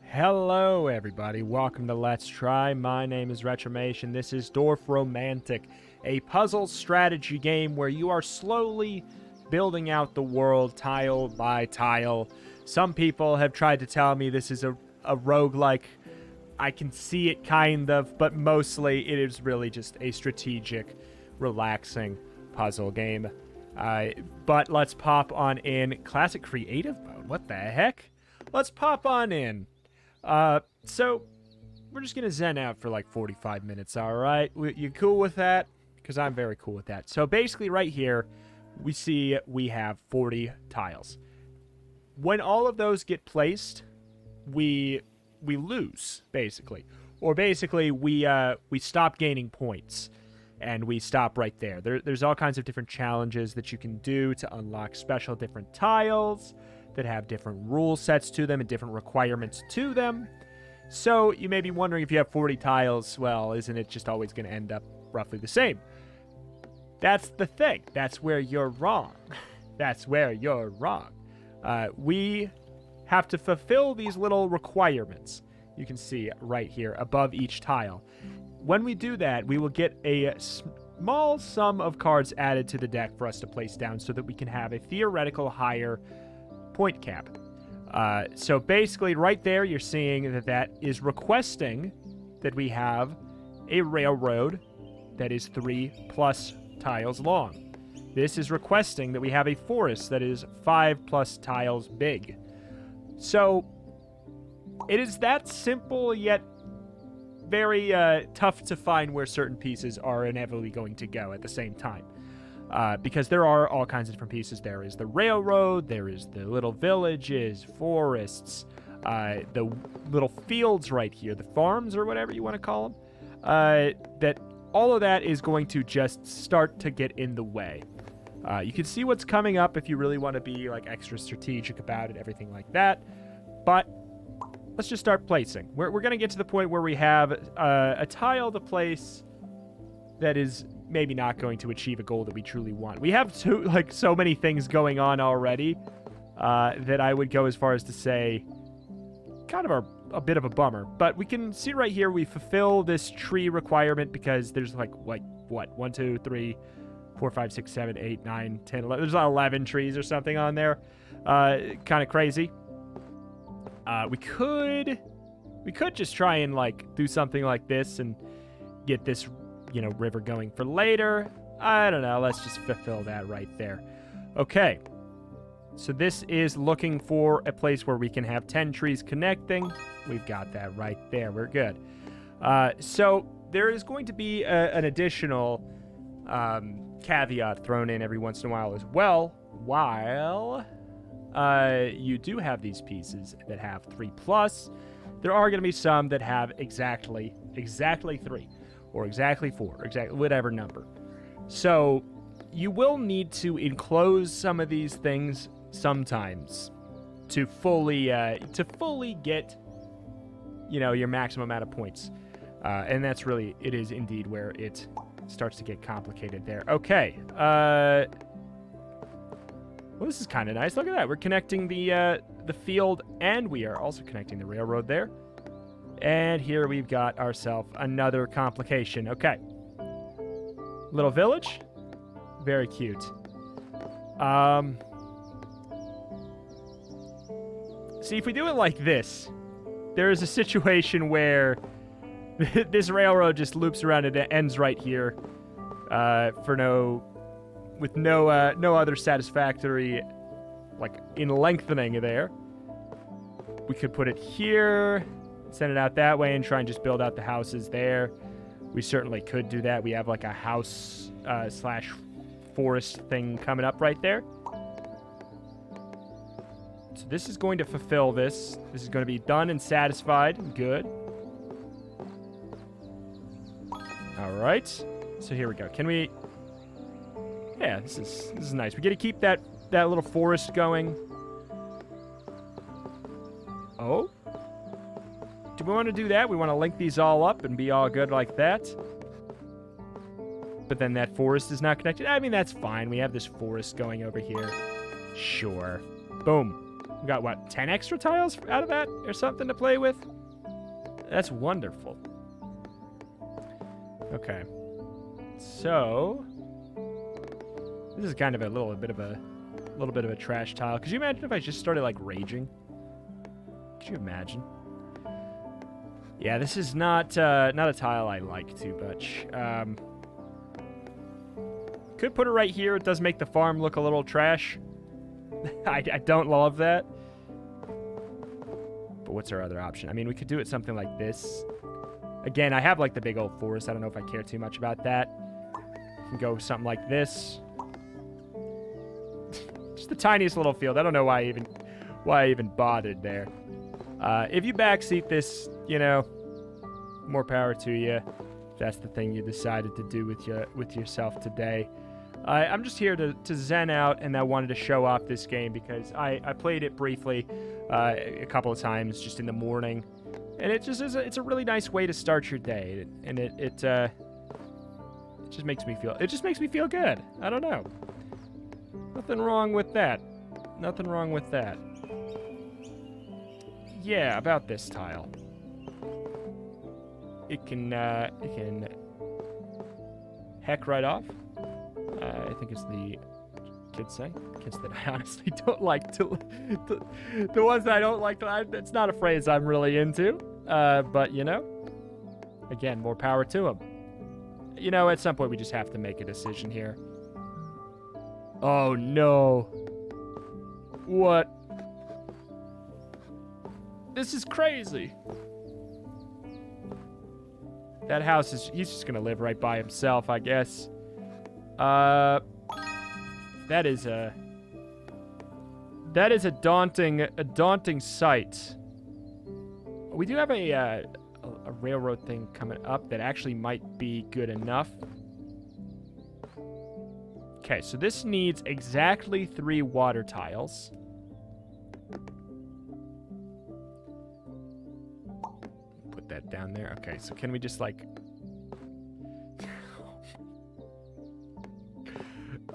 Hello everybody, welcome to Let's Try. My name is Retromation. This is Dorfromantik, a puzzle strategy game where you are slowly building out the world tile by tile. Some people have tried to tell me this is a roguelike. I can see it kind of, but mostly it is really just a strategic, relaxing puzzle game. But let's pop on in classic creative mode. What the heck? Let's pop on in. So we're just gonna zen out for like 45 minutes, all right? You cool with that? Because I'm very cool with that. So basically right here, we see we have 40 tiles. When all of those get placed, we lose, basically. Or basically, we stop gaining points. And we stop right there. There's all kinds of different challenges that you can do to unlock special different tiles that have different rule sets to them and different requirements to them. So you may be wondering, if you have 40 tiles, well, isn't it just always going to end up roughly the same? That's the thing. That's where you're wrong. That's where you're wrong. We have to fulfill these little requirements. You can see right here above each tile. When we do that, we will get a small sum of cards added to the deck for us to place down so that we can have a theoretical higher point cap. So basically right there, you're seeing that is requesting that we have a railroad that is 3+ tiles long. This is requesting that we have a forest that is 5+ tiles big. So it is that simple, yet very tough to find where certain pieces are inevitably going to go at the same time. Because there are all kinds of different pieces. There is the railroad, there is the little villages, forests, the little fields right here, the farms or whatever you want to call them. That all of that is going to just start to get in the way. You can see what's coming up if you really want to be like extra strategic about it, everything like that. But let's just start placing. We're going to get to the point where we have a tile to place that is maybe not going to achieve a goal that we truly want. We have so many things going on already that I would go as far as to say kind of a bit of a bummer. But we can see right here we fulfill this tree requirement because there's like what 1, 2, 3, 4, 5, 6, 7, 8, 9, 10, 11. There's 11 trees or something on there. Kind of crazy. We could just try and like do something like this and get this river going for later. I don't know. Let's just fulfill that right there. Okay. So this is looking for a place where we can have 10 trees connecting. We've got that right there. We're good. So there is going to be an additional caveat thrown in every once in a while as well. While you do have these pieces that have 3+, there are going to be some that have exactly 3. Or exactly 4, exactly whatever number. So you will need to enclose some of these things sometimes to fully get your maximum amount of points. And that's really, it is indeed where it starts to get complicated there. Okay. Well, this is kind of nice. Look at that. We're connecting the field, and we are also connecting the railroad there. And here we've got ourselves another complication. Okay. Little village. Very cute. See, if we do it like this, there is a situation where this railroad just loops around and it ends right here with no other satisfactory, like, in lengthening there. We could put it here, send it out that way, and try and just build out the houses there. We certainly could do that. We have like a house slash forest thing coming up right there. So this is going to fulfill this. This is going to be done and satisfied. Good. All right. So here we go. Can we... Yeah, this is nice. We get to keep that little forest going. Oh? Do we want to do that? We want to link these all up and be all good like that. But then that forest is not connected. I mean, that's fine. We have this forest going over here. Sure. Boom. We got, what, 10 extra tiles out of that or something to play with? That's wonderful. Okay. So, this is kind of a little bit of a trash tile. Could you imagine if I just started, like, raging? Could you imagine? Yeah, this is not a tile I like too much. Could put it right here. It does make the farm look a little trash. I don't love that. But what's our other option? I mean, we could do it something like this. Again, I have like the big old forest. I don't know if I care too much about that. We can go something like this. Just the tiniest little field. I don't know why I even bothered there. If you backseat this, you know, more power to you. If that's the thing you decided to do with yourself today. I'm just here to zen out, and I wanted to show off this game because I played it briefly a couple of times just in the morning, and it just is it's a really nice way to start your day, and it just makes me feel good. I don't know. Nothing wrong with that. Nothing wrong with that. Yeah, about this tile. It can heck right off. I think it's the kids say. Kids that I honestly don't like to the ones that I don't like to. It's not a phrase I'm really into. But you know, again, more power to them. You know, at some point we just have to make a decision here. Oh no! What? This is crazy. That house he's just gonna live right by himself, I guess. That is a daunting sight. We do have a railroad thing coming up that actually might be good enough. Okay, so this needs exactly 3 water tiles. Put that down there. Okay, so can we just like...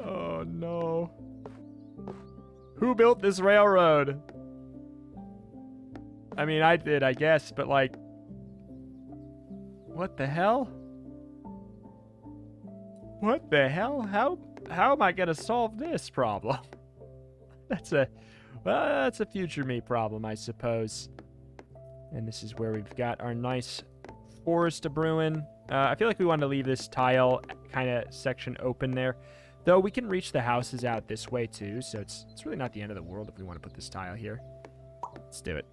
Oh, no. Who built this railroad? I mean, I did, I guess, but like... What the hell? What the hell? How am I gonna solve this problem? That's a future me problem, I suppose. And this is where we've got our nice forest brewing. I feel like we want to leave this tile kind of section open there. Though we can reach the houses out this way too, so it's really not the end of the world if we want to put this tile here. Let's do it.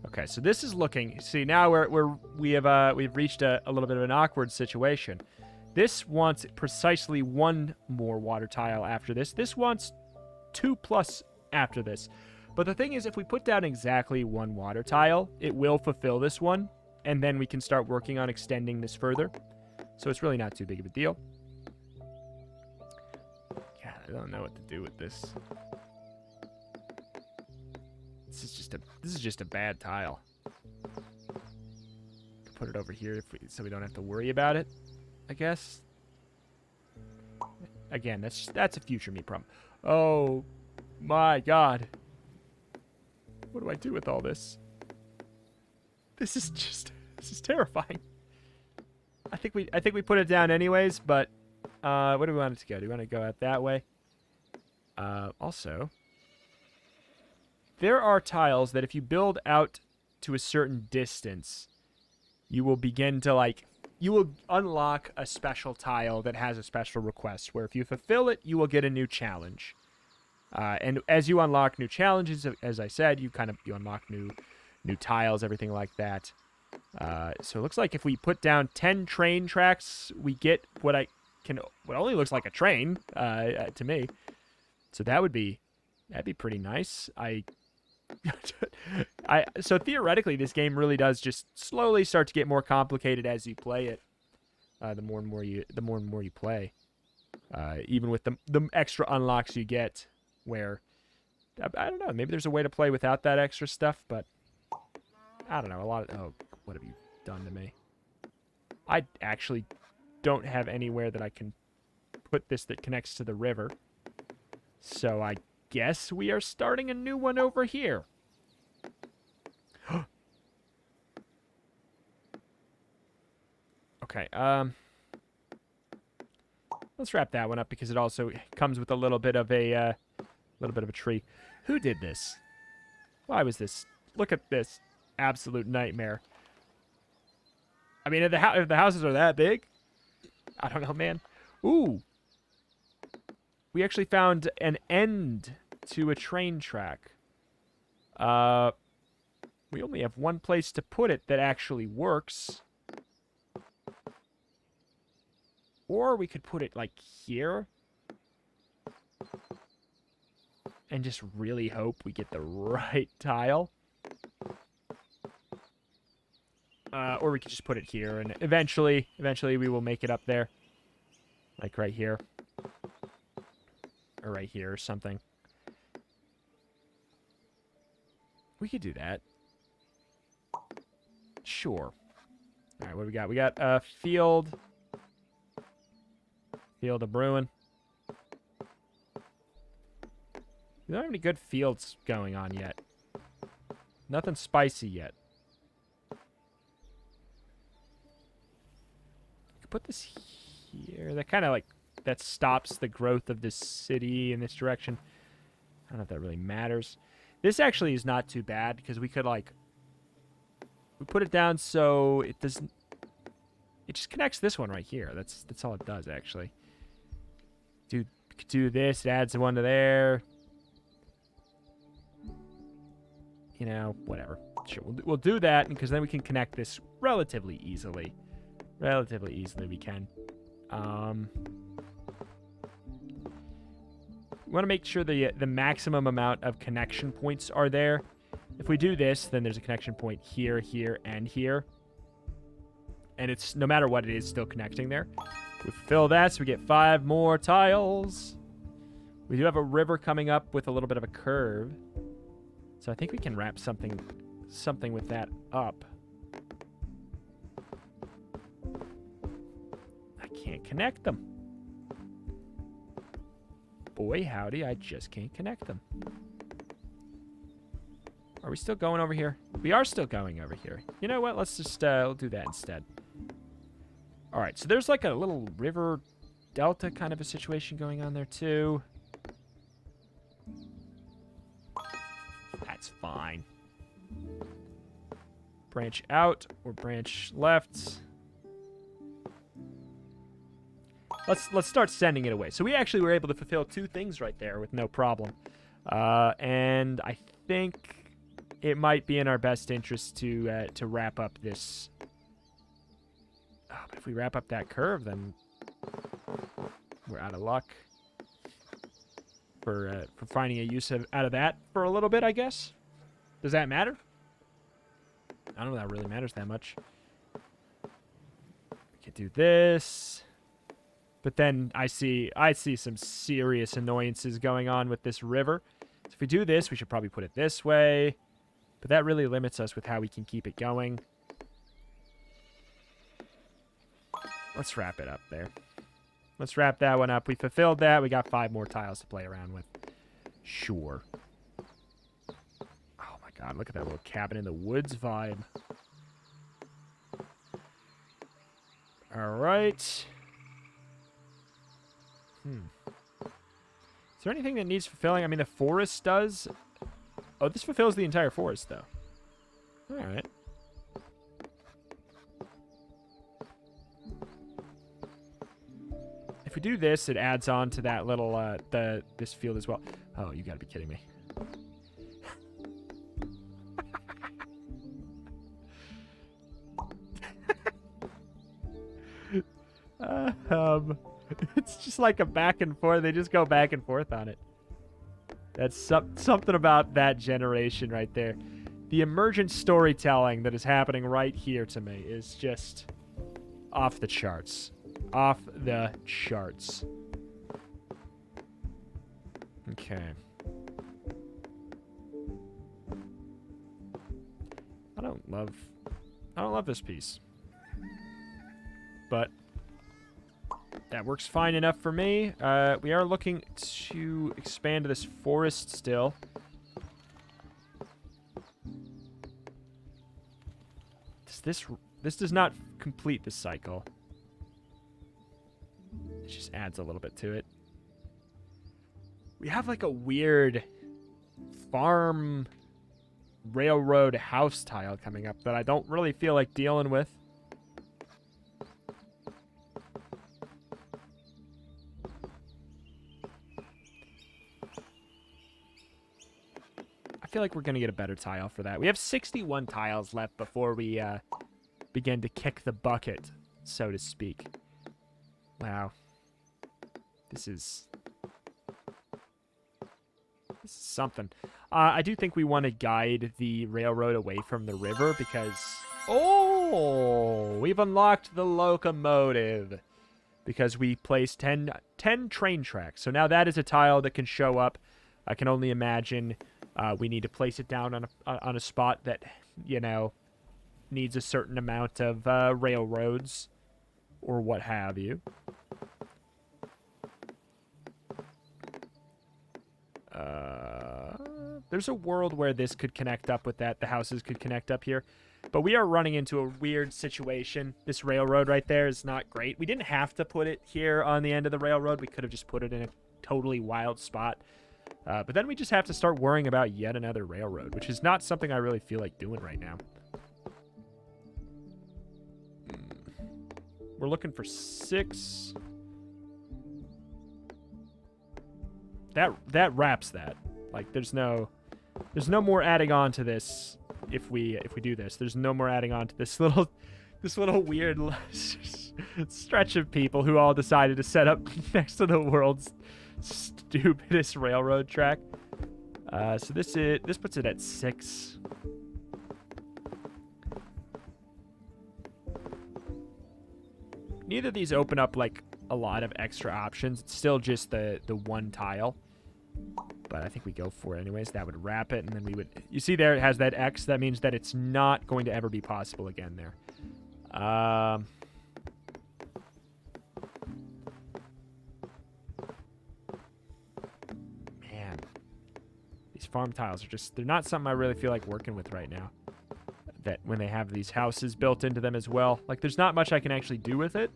Okay, so this is looking... See, now we've reached a little bit of an awkward situation. This wants precisely 1 more water tile after this. This wants 2+ after this. But the thing is, if we put down exactly 1 water tile, it will fulfill this one, and then we can start working on extending this further. So it's really not too big of a deal. God, I don't know what to do with this. This is just a bad tile. Put it over here so we don't have to worry about it, I guess. Again, that's a future me problem. Oh my god. What do I do with all this? This is terrifying. I think we put it down anyways, but where do we want it to go? Do we want to go out that way? Also, there are tiles that if you build out to a certain distance, you will begin to you will unlock a special tile that has a special request, where if you fulfill it, you will get a new challenge. And as you unlock new challenges, as I said, you unlock new tiles, everything like that. So it looks like if we put down 10 train tracks, we get what only looks like a train to me. So that'd be pretty nice. So theoretically, this game really does just slowly start to get more complicated as you play it. The more and more you play, even with the extra unlocks you get. Where I don't know, maybe there's a way to play without that extra stuff, but I don't know. Oh, what have you done to me? I actually don't have anywhere that I can put this that connects to the river, so I guess we are starting a new one over here. Okay, let's wrap that one up because it also comes with a little bit of a tree. Who did this? Why was this? Look at this absolute nightmare. I mean, if the houses are that big, I don't know, man. Ooh, we actually found an end to a train track. We only have one place to put it that actually works. Or we could put it, like, here. And just really hope we get the right tile. Or we could just put it here, and eventually we will make it up there. Like right here. Or right here or something. We could do that. Sure. Alright, what do we got? We got a field. Field of brewing. We don't have any good fields going on yet. Nothing spicy yet. I could put this here. That kind of like, that stops the growth of this city in this direction. I don't know if that really matters. This actually is not too bad because we could like, we put it down so it doesn't, it just connects this one right here. That's all it does actually. Do this, it adds one to there. You know, whatever. Sure, we'll do that because then we can connect this relatively easily. Relatively easily we can. We want to make sure the maximum amount of connection points are there. If we do this, then there's a connection point here, here, and here. And it's, no matter what it is, still connecting there. We fill that, so we get 5 more tiles. We do have a river coming up with a little bit of a curve. So I think we can wrap something with that up. I can't connect them. Boy, howdy, I just can't connect them. Are we still going over here? We are still going over here. You know what? Let's just we'll do that instead. All right, so there's like a little river delta kind of a situation going on there too. That's fine. Branch out or branch left. Let's start sending it away. So we actually were able to fulfill 2 things right there with no problem. And I think it might be in our best interest to wrap up this. Oh, but if we wrap up that curve, then we're out of luck for finding a use out of that for a little bit, I guess. Does that matter? I don't know if that really matters that much. We could do this. But then I see some serious annoyances going on with this river. So if we do this, we should probably put it this way. But that really limits us with how we can keep it going. Let's wrap it up there. Let's wrap that one up. We fulfilled that. We got 5 more tiles to play around with. Sure. Oh my god, look at that little cabin in the woods vibe. Alright. Is there anything that needs fulfilling? I mean, the forest does. Oh, this fulfills the entire forest, though. Alright. If we do this, it adds on to that little, this field as well. Oh, you gotta be kidding me. It's just like a back and forth. They just go back and forth on it. That's something about that generation right there. The emergent storytelling that is happening right here to me is just off the charts. Off the charts. Okay. I don't love this piece. But That works fine enough for me. We are looking to expand this forest still. This does not complete the cycle. It just adds a little bit to it. We have like a weird farm railroad house tile coming up that I don't really feel like dealing with. I feel like we're going to get a better tile for that. We have 61 tiles left before we begin to kick the bucket, so to speak. Wow. This is something. I do think we want to guide the railroad away from the river because... Oh! We've unlocked the locomotive because we placed 10 train tracks. So now that is a tile that can show up. I can only imagine we need to place it down on a spot that, you know, needs a certain amount of railroads or what have you. There's a world where this could connect up with that. The houses could connect up here. But we are running into a weird situation. This railroad right there is not great. We didn't have to put it here on the end of the railroad. We could have just put it in a totally wild spot. But then we just have to start worrying about yet another railroad, which is not something I really feel like doing right now. We're looking for 6. That wraps that. Like, there's no more adding on to this if we do this. There's no more adding on to this little weird stretch of people who all decided to set up next to the world's stupidest railroad track. So this puts it at 6. Neither of these open up like a lot of extra options. It's still just the one tile. But I think we go for it anyways. That would wrap it, and then we would... You see there, it has that X. That means that it's not going to ever be possible again there. Man. These farm tiles are just... They're not something I really feel like working with right now. That when they have these houses built into them as well. Like, there's not much I can actually do with it.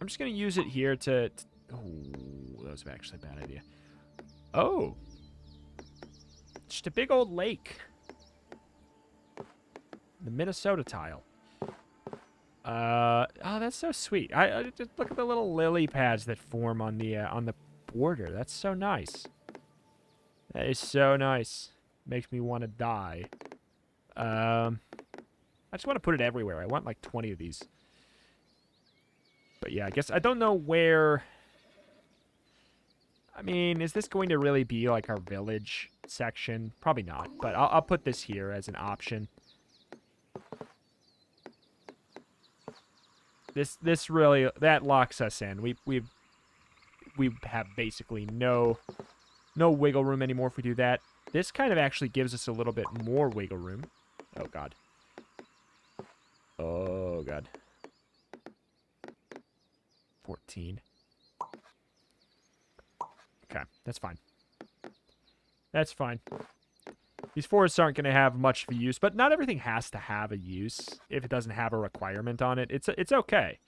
I'm just going to use it here to... Oh, that was actually a bad idea. Oh. Just a big old lake. The Minnesota tile. Oh, that's so sweet. I just look at the little lily pads that form on the border. That's so nice. That is so nice. Makes me want to die. I just want to put it everywhere. I want like 20 of these. But yeah, I guess I don't know where... I mean, is this going to really be like our village section? Probably not, but I'll put this here as an option. This really... That locks us in. We have basically no wiggle room anymore if we do that. This kind of actually gives us a little bit more wiggle room. Oh, God. Oh, God. 14. Okay, that's fine. That's fine. These forests aren't going to have much of a use, but not everything has to have a use if it doesn't have a requirement on it. It's okay.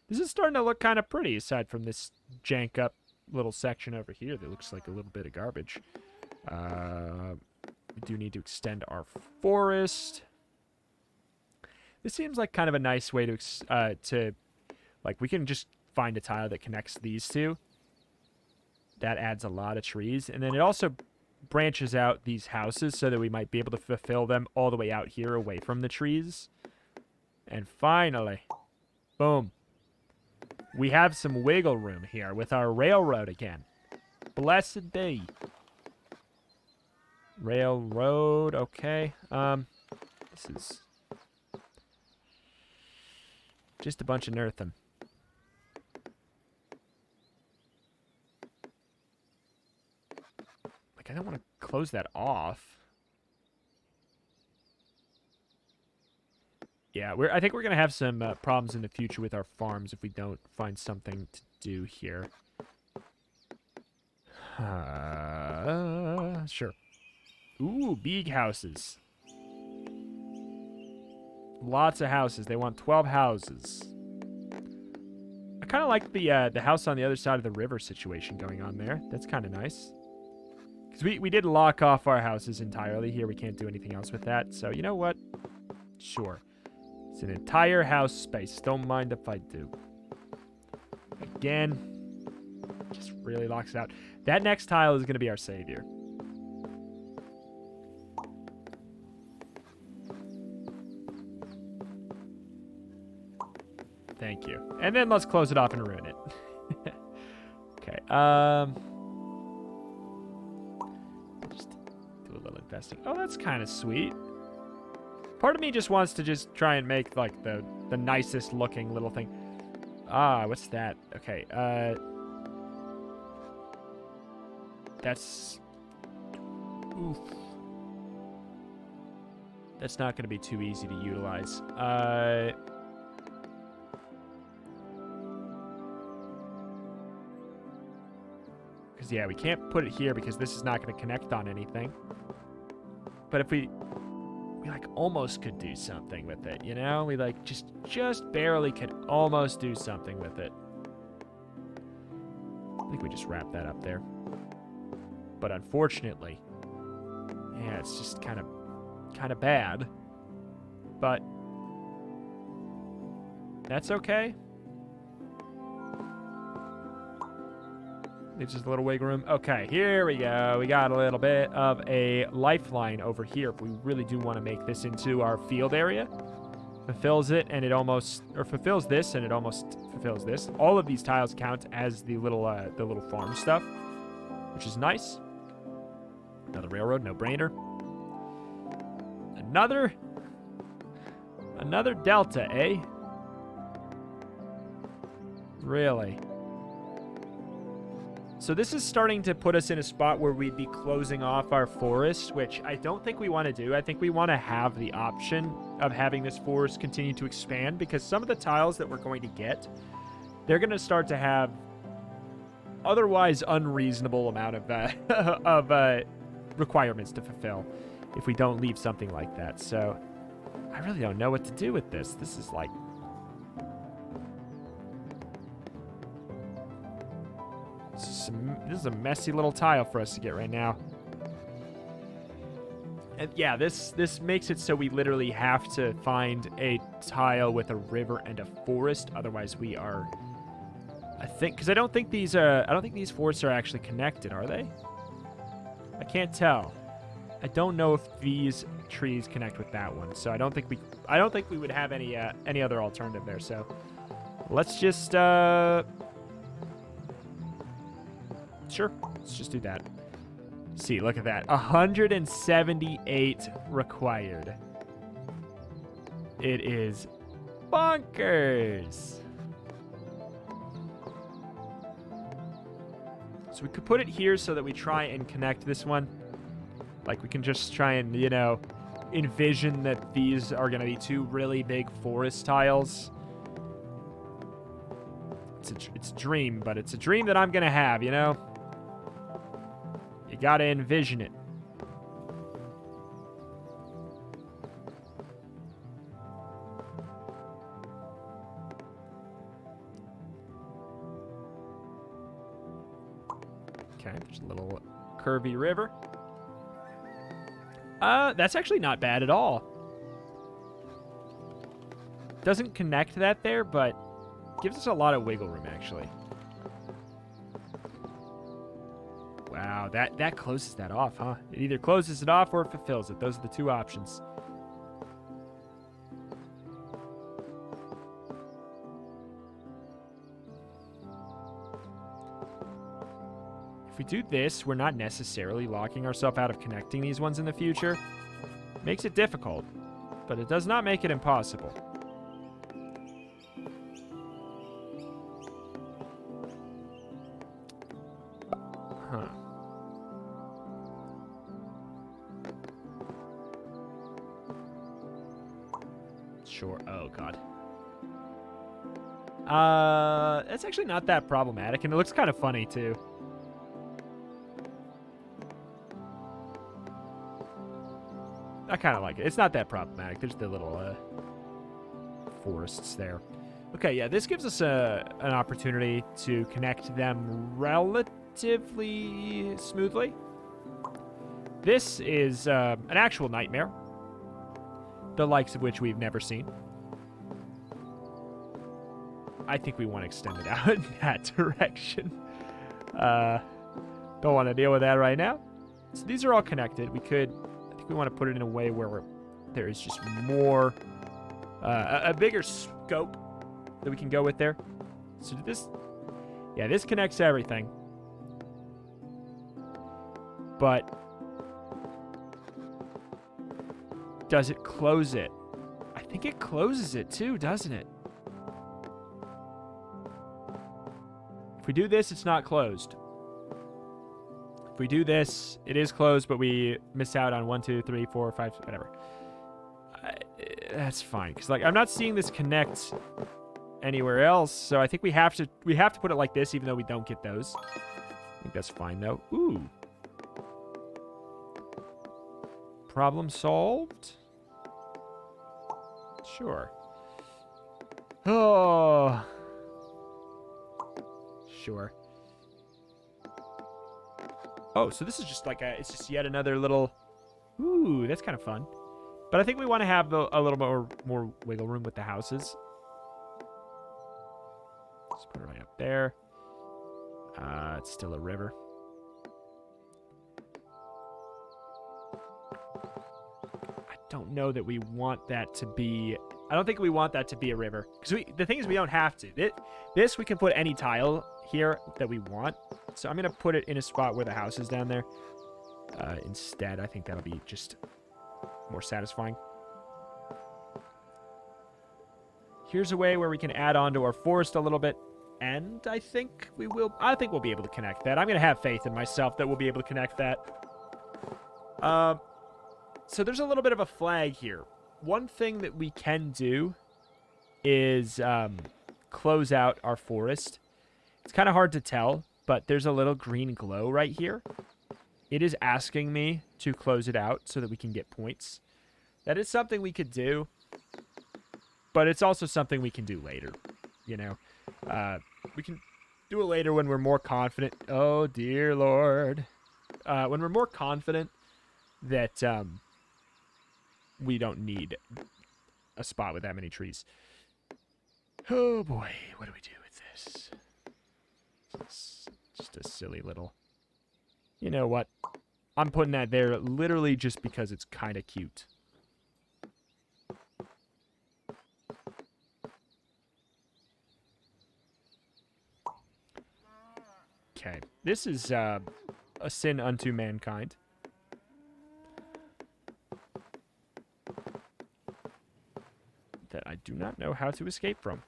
This is starting to look kind of pretty, aside from this jank up little section over here that looks like a little bit of garbage. We do need to extend our forest. This seems like kind of a nice way to like, we can just find a tile that connects these two. That adds a lot of trees. And then it also branches out these houses so that we might be able to fulfill them all the way out here away from the trees. And finally, boom. We have some wiggle room here with our railroad again. Blessed be. Railroad, okay. This is just a bunch of earthen. Like, I don't want to close that off. Yeah, I think we're going to have some problems in the future with our farms if we don't find something to do here. Sure. Ooh, big houses. Lots of houses. They want 12 houses. I kind of like the house on the other side of the river situation going on there. That's kind of nice. Because we did lock off our houses entirely here. We can't do anything else with that. So, you know what? Sure. It's an entire house space. Don't mind if I do. Again, just really locks it out. That next tile is going to be our savior. Thank you. And then let's close it off and ruin it. Okay. Just do a little investing. Oh, that's kind of sweet. Part of me just wants to just try and make, like, the nicest looking little thing. Ah, what's that? Okay, that's... Oof. That's not going to be too easy to utilize. Because, yeah, we can't put it here because this is not going to connect on anything. But if we like almost could do something with it, you know? We like just barely could almost do something with it. I think we just wrap that up there. But unfortunately, yeah, it's just kind of bad. But that's okay. Leaves us a little wiggle room. Okay, here we go. We got a little bit of a lifeline over here if we really do want to make this into our field area. Fulfills it, and it almost, or fulfills this, and it almost fulfills this. All of these tiles count as the little farm stuff, which is nice. Another railroad, no brainer. Another delta, eh? Really? So this is starting to put us in a spot where we'd be closing off our forest, which I don't think we want to do. I think we want to have the option of having this forest continue to expand, because some of the tiles that we're going to get, they're going to start to have otherwise unreasonable amount of requirements to fulfill if we don't leave something like that. So I really don't know what to do with this. This is like... This is a messy little tile for us to get right now. And yeah, this makes it so we literally have to find a tile with a river and a forest. Otherwise, we are... I think... Because I don't think these forests are actually connected, are they? I can't tell. I don't know if these trees connect with that one. So I don't think we would have any other alternative there. So let's just... Sure, let's just do that. See, look at that. 178 required. It is bonkers. So we could put it here so that we try and connect this one. Like, we can just try and, you know, envision that these are going to be two really big forest tiles. It's a dream, but it's a dream that I'm going to have, you know? You gotta envision it. Okay, there's a little curvy river. That's actually not bad at all. Doesn't connect that there, but gives us a lot of wiggle room, actually. Wow, that closes that off, huh? It either closes it off or it fulfills it. Those are the two options. If we do this, we're not necessarily locking ourselves out of connecting these ones in the future. Makes it difficult, but it does not make it impossible. Huh. Sure. Oh, God. It's actually not that problematic, and it looks kind of funny, too. I kind of like it. It's not that problematic. There's the little forests there. Okay, yeah, this gives us an opportunity to connect them relatively smoothly. This is an actual nightmare, the likes of which we've never seen. I think we want to extend it out in that direction. Don't want to deal with that right now. So these are all connected. I think we want to put it in a way where there is just more, a bigger scope that we can go with there. So this connects everything. But does it close it? I think it closes it too, doesn't it? If we do this, it's not closed. If we do this, it is closed, but we miss out on 1, 2, 3, 4, 5, whatever. That's fine, because like I'm not seeing this connect anywhere else, so I think we have to put it like this, even though we don't get those. I think that's fine though. Ooh. Problem solved? Sure. Oh. Sure. Oh, so this is just like it's just yet another little... Ooh, that's kind of fun. But I think we want to have a little more wiggle room with the houses. Just put it right up there. It's still a river. I don't know that we want that to be... I don't think we want that to be a river. Because the thing is, we don't have to. This, we can put any tile here that we want. So I'm going to put it in a spot where the house is down there. Instead, I think that'll be just more satisfying. Here's a way where we can add on to our forest a little bit. And I think we'll be able to connect that. I'm going to have faith in myself that we'll be able to connect that. So there's a little bit of a flag here. One thing that we can do is close out our forest. It's kind of hard to tell, but there's a little green glow right here. It is asking me to close it out so that we can get points. That is something we could do, but it's also something we can do later, you know. We can do it later when we're more confident. Oh, dear Lord. When we're more confident that we don't need a spot with that many trees. Oh, boy. What do we do with this? It's just a silly little... You know what? I'm putting that there literally just because it's kind of cute. Okay. This is a sin unto mankind. That I do not know how to escape from.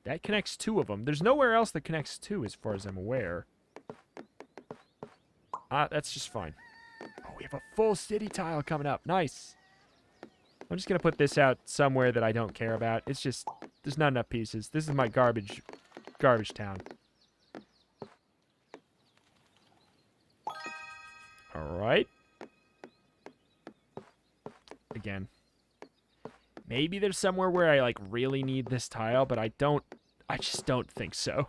That connects 2 of them. There's nowhere else that connects 2 as far as I'm aware. That's just fine. Oh, we have a full city tile coming up. Nice. I'm just going to put this out somewhere that I don't care about. It's just, there's not enough pieces. This is my garbage town. Alright. Again. Maybe there's somewhere where I, like, really need this tile, but I just don't think so.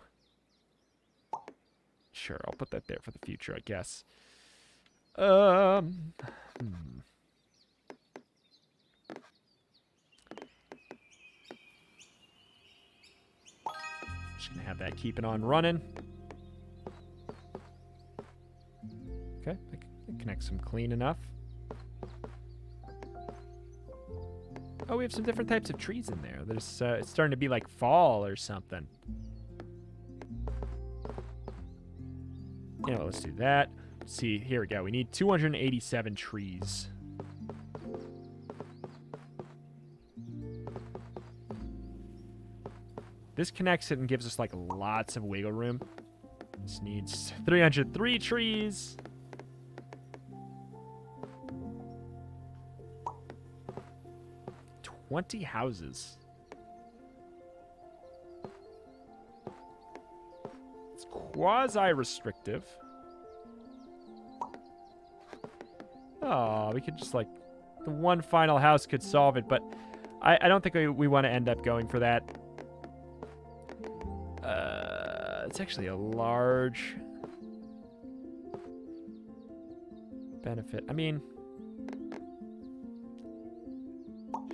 Sure, I'll put that there for the future, I guess. Just gonna have that keeping on running. Okay, I can connect some clean enough. Oh, we have some different types of trees in there. There's it's starting to be like fall or something. You know, let's do that. Let's see, here we go. We need 287 trees. This connects it and gives us like lots of wiggle room. This needs 303 trees. $20 houses. It's quasi-restrictive. Oh, we could just, like... The one final house could solve it, but I don't think we want to end up going for that. It's actually a large benefit. I mean,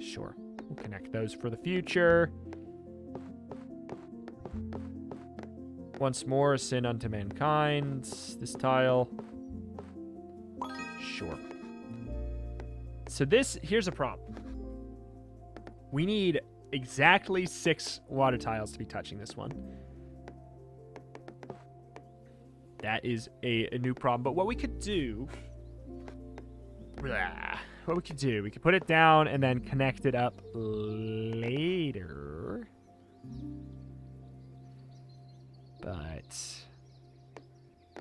sure. We'll connect those for the future. Once more, a sin unto mankind. This tile. Sure. So here's a problem. We need exactly 6 water tiles to be touching this one. That is a new problem. But what we could do... What we could do, we could put it down and then connect it up later. But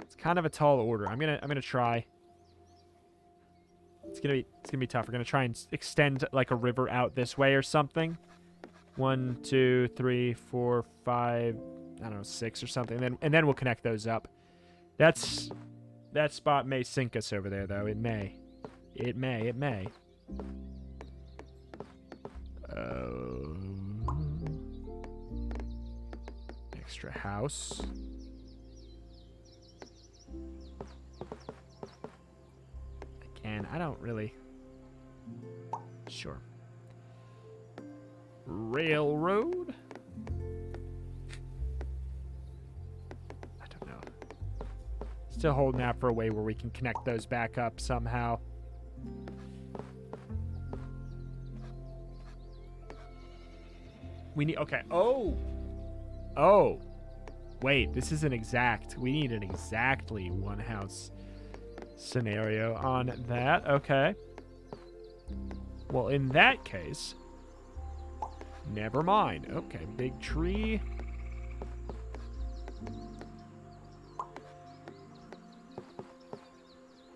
it's kind of a tall order. I'm gonna try. It's gonna be tough. We're gonna try and extend like a river out this way or something. 1, 2, 3, 4, 5, I don't know, 6 or something. And then we'll connect those up. That spot may sink us over there, though. It may. It may. Extra house. Again, I don't really... Sure. Railroad? I don't know. Still holding out for a way where we can connect those back up somehow. We need... Okay. Oh. Wait, this isn't exact. We need an exactly one house scenario on that. Okay. Well, in that case... Never mind. Okay, big tree.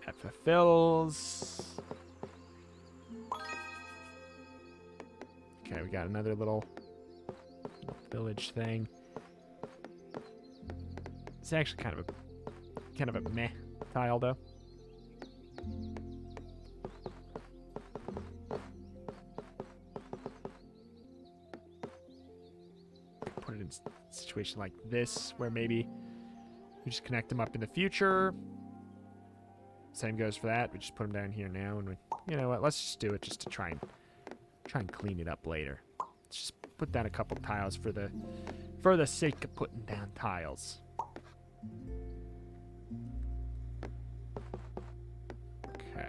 That fulfills. Okay, we got another little village thing. It's actually kind of a meh tile though. Put it in a situation like this where maybe we just connect them up in the future. Same goes for that. We just put them down here now, and you know what? Let's just do it just to try and clean it up later. Let's just put down a couple tiles for the sake of putting down tiles. Okay.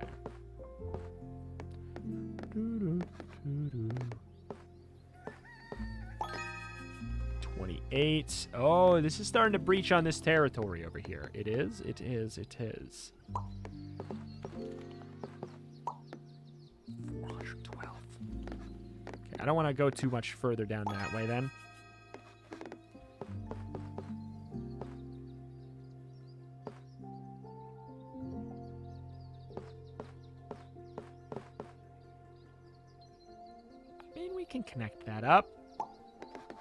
28. Oh, this is starting to breach on this territory over here. It is. 412. Okay, I don't want to go too much further down that way then. I mean, we can connect that up,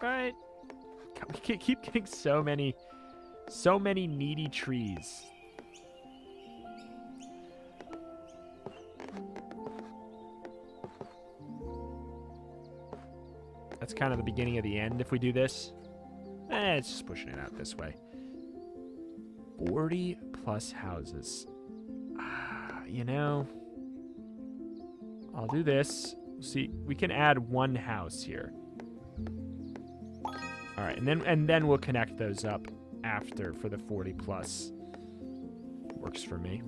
right? God, we keep getting so many needy trees. That's kind of the beginning of the end if we do this. It's just pushing it out this way. 40 plus houses. You know, I'll do this. See, we can add one house here. All right, and then we'll connect those up after for the 40 plus. Works for me.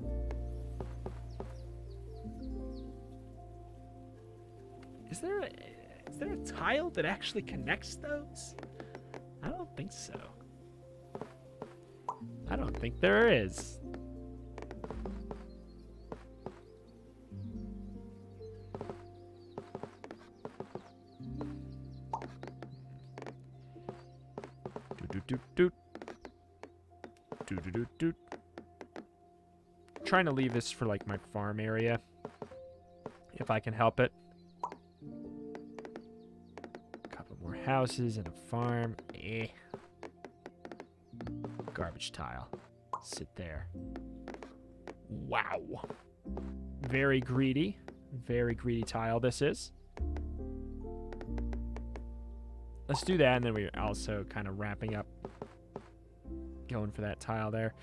Is there a tile that actually connects those? I don't think so. I don't think there is. Trying to leave this for like my farm area, if I can help it. A couple more houses and a farm. Garbage tile. Sit there. Wow. Very greedy. Very greedy tile this is. Let's do that, and then we're also kind of wrapping up. Going for that tile there.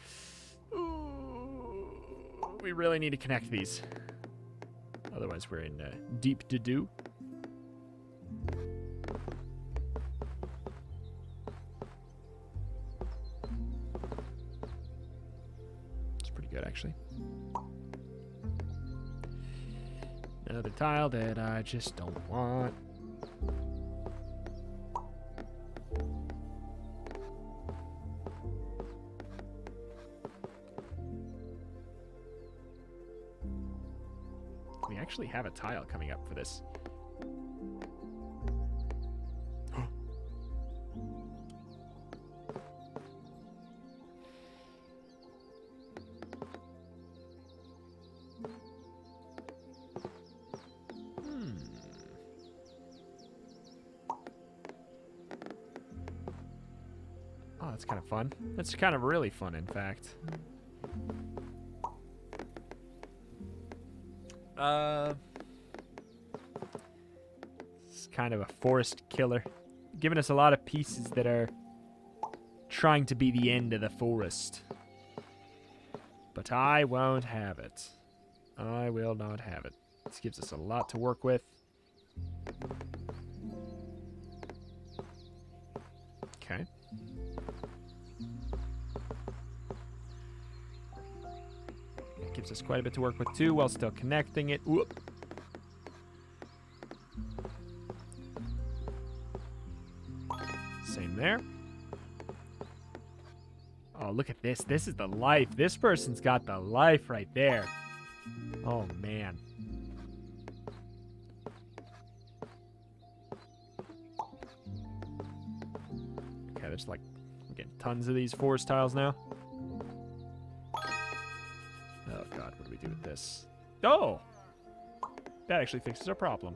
Ooh, we really need to connect these. Otherwise, we're in deep to-do. It's pretty good, actually. Another tile that I just don't want. We actually have a tile coming up for this. Oh, that's kind of fun. That's kind of really fun, in fact. It's kind of a forest killer. Giving us a lot of pieces that are trying to be the end of the forest. But I won't have it. I will not have it. This gives us a lot to work with. Okay. It gives us quite a bit to work with too while still connecting it. Whoop. Same there. Oh, look at this. This is the life. This person's got the life right there. Oh, man. Okay, there's like, I'm getting tons of these forest tiles now. Oh, God, what do we do with this? Oh! That actually fixes our problem.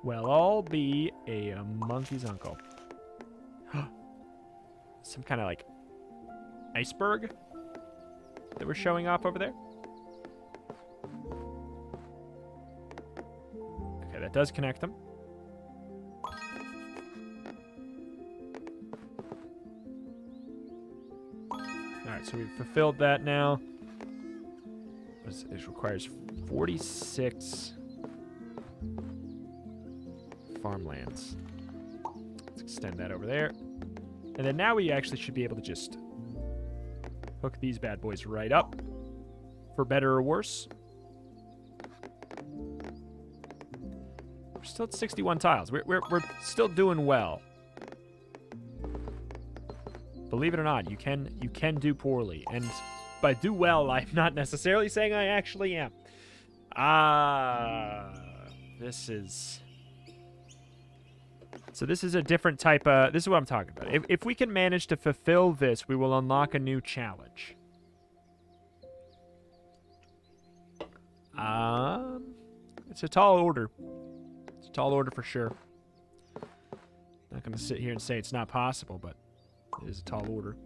Well, I'll be a monkey's uncle. Some kind of, like, iceberg that we're showing off over there. Okay, that does connect them. Alright, so we've fulfilled that now. This requires 46 farmlands. Let's extend that over there. And then now we actually should be able to just hook these bad boys right up, for better or worse. We're still at 61 tiles. We're still doing well. Believe it or not, you can do poorly. And by do well, I'm not necessarily saying I actually am. This is... So this is a different type of... This is what I'm talking about. If we can manage to fulfill this, we will unlock a new challenge. It's a tall order. It's a tall order for sure. Not going to sit here and say it's not possible, but it is a tall order.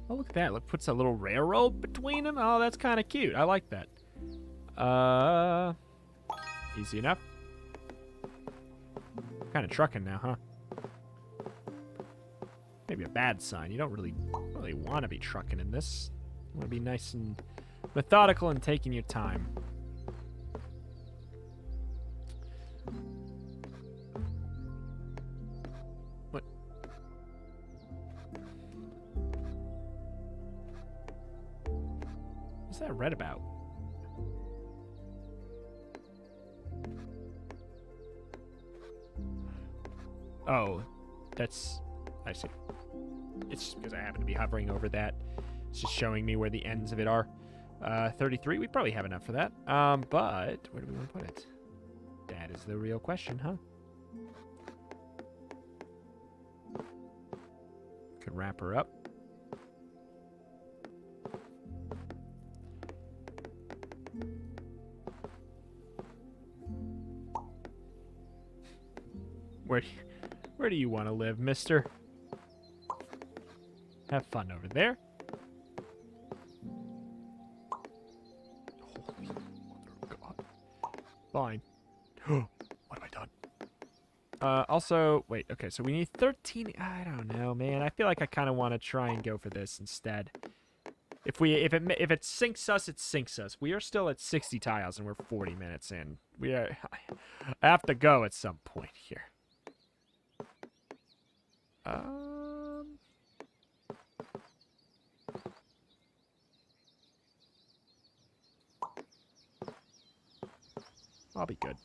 Oh, look at that. Look, puts a little railroad between them. Oh, that's kind of cute. I like that. Easy enough. Kind of trucking now, huh? Maybe a bad sign. You don't really want to be trucking in this. You want to be nice and methodical and taking your time. What? What's that red about? Oh, that's... I see. It's just because I happen to be hovering over that. It's just showing me where the ends of it are. 33, we probably have enough for that. But where do we want to put it? That is the real question, huh? Could wrap her up. Where do you want to live, mister? Have fun over there. Holy mother of God. Fine. What have I done? Also, wait, okay, so we need 13. I don't know, man. I feel like I kind of want to try and go for this instead. If it sinks us, it sinks us. We are still at 60 tiles and we're 40 minutes in. I have to go at some point here. I'll be good.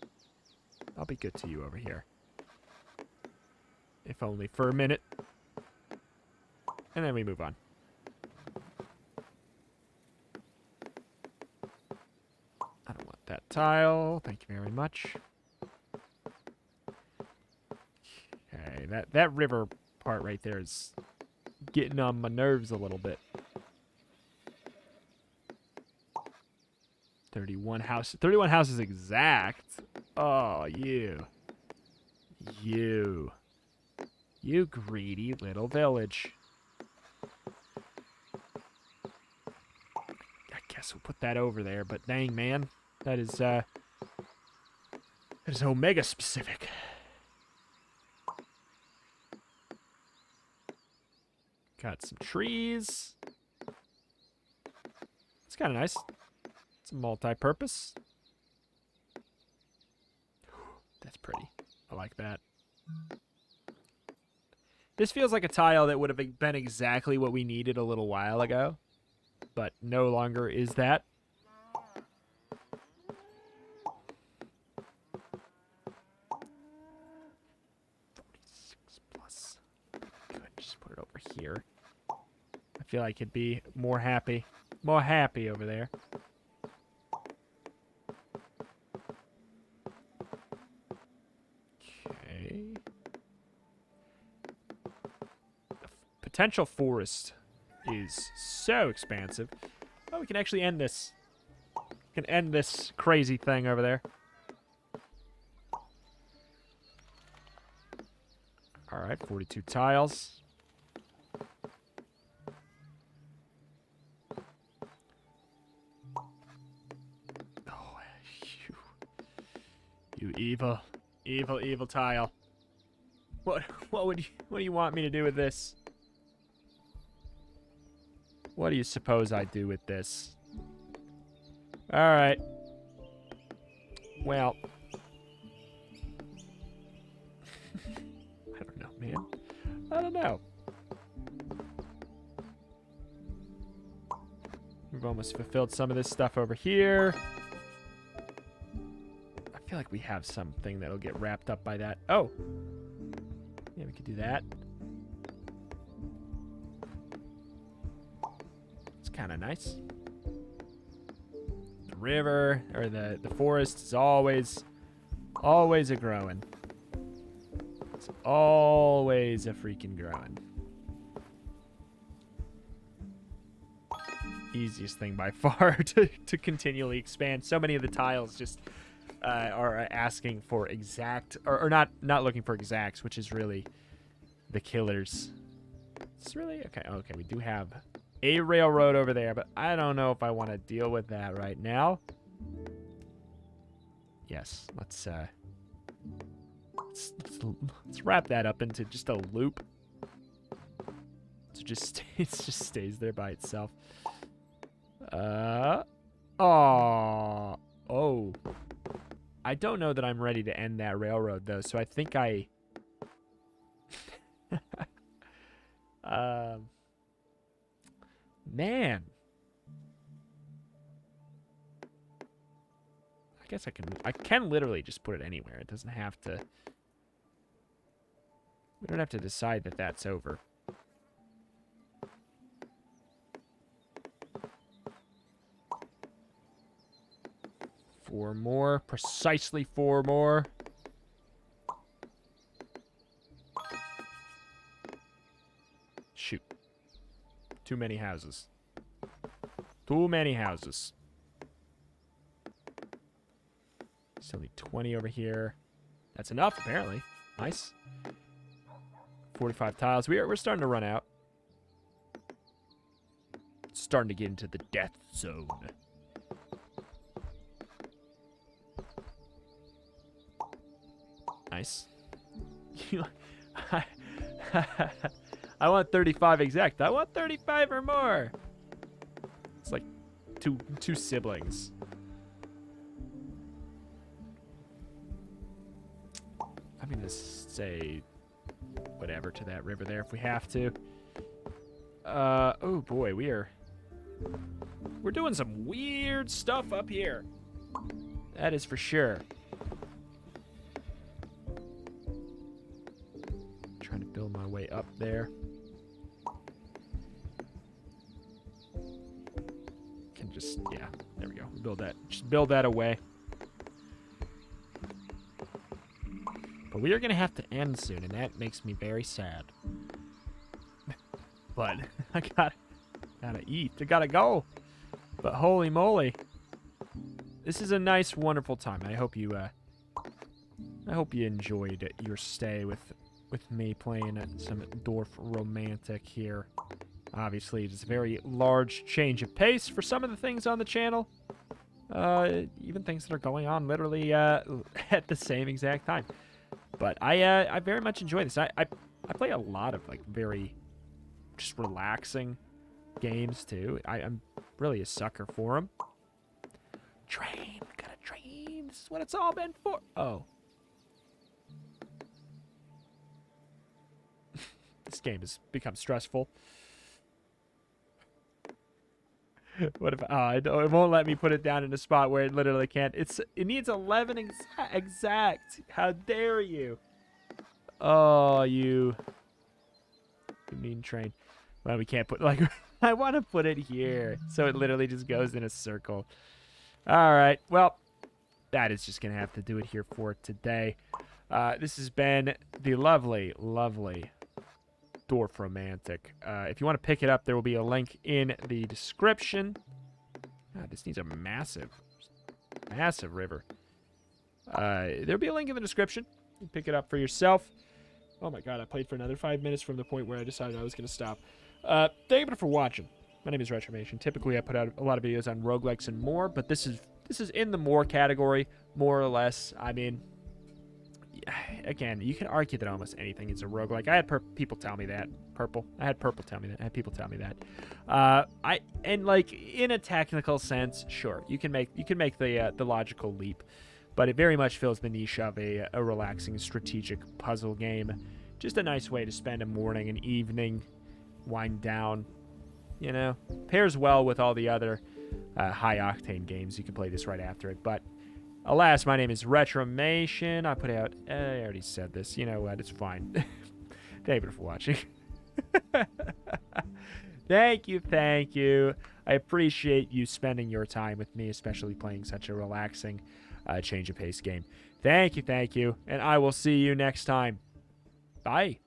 I'll be good to you over here. If only for a minute. And then we move on. I don't want that tile. Thank you very much. Okay, that river part right there is getting on my nerves a little bit. 31 house. 31 houses exact. Oh, you. You greedy little village. I guess we'll put that over there, but dang, man. That is Omega specific. Got some trees. It's kind of nice. It's multi-purpose. That's pretty. I like that. This feels like a tile that would have been exactly what we needed a little while ago, but no longer is that. +. Good, just put it over here. I feel like it'd be more happy over there. Okay. The potential forest is so expansive. Oh, we can actually end this. We can end this crazy thing over there. All right, 42 tiles. Oh, you evil tile. What do you want me to do with this? What do you suppose I do with this? All right. Well, I don't know, man. I don't know. We've almost fulfilled some of this stuff over here. I feel like we have something that'll get wrapped up by that. Oh. Yeah, we could do that. It's kind of nice. The river, or the forest is always a growing. It's always a freaking growing. Easiest thing by far to continually expand. So many of the tiles just are asking for exact, or not looking for exacts, which is really the killers. It's really okay. We do have a railroad over there, but I don't know if I want to deal with that right now. Yes, let's wrap that up into just a loop. So it just stays there by itself. Oh. I don't know that I'm ready to end that railroad though, so I think man. I guess I can literally just put it anywhere. It doesn't have to. We don't have to decide that that's over. 4 more. Precisely 4 more. Shoot. Too many houses. Too many houses. Still need 20 over here. That's enough, apparently. Nice. 45 tiles. We're starting to run out. Starting to get into the death zone. Nice. I want 35 exact. I want 35 or more. It's like two siblings. I'm gonna say whatever to that river there if we have to. Oh boy, we're doing some weird stuff up here. That is for sure. Trying to build my way up there. Can just, yeah, there we go. Build that. Just build that away. But we are going to have to end soon, and that makes me very sad. But I gotta eat. I gotta go. But holy moly. This is a nice, wonderful time. I hope you enjoyed your stay with me playing some Dorfromantik here. Obviously, it's a very large change of pace for some of the things on the channel. Even things that are going on literally at the same exact time. But I very much enjoy this. I play a lot of like very just relaxing games too. I'm really a sucker for them. Train, gotta train. This is what it's all been for. Oh. This game has become stressful. What if it won't let me put it down in a spot where it literally can't. It needs 11 exact. How dare you? Oh, you mean train. Well, we can't put like I want to put it here so it literally just goes in a circle. All right. Well, that is just going to have to do it here for today. This has been the lovely Dorfromantik. If you want to pick it up, there will be a link in the description. God, this needs a massive river. There'll be a link in the description. You can pick it up for yourself. Oh my god, I played for another 5 minutes from the point where I decided I was going to stop. Thank you for watching. My name is Retromation. Typically, I put out a lot of videos on roguelikes and more, but this is in the more category, more or less. I mean, again, you can argue that almost anything is a roguelike. I had people tell me that. I had purple tell me that. I had people tell me that. And like in a technical sense, sure, you can make the logical leap, but it very much fills the niche of a relaxing strategic puzzle game. Just a nice way to spend a morning and evening, wind down. You know, pairs well with all the other high octane games. You can play this right after it, but. Alas, my name is Retromation. I put out... I already said this. You know what? It's fine. Thank you for watching. Thank you. I appreciate you spending your time with me, especially playing such a relaxing change of pace game. Thank you. And I will see you next time. Bye.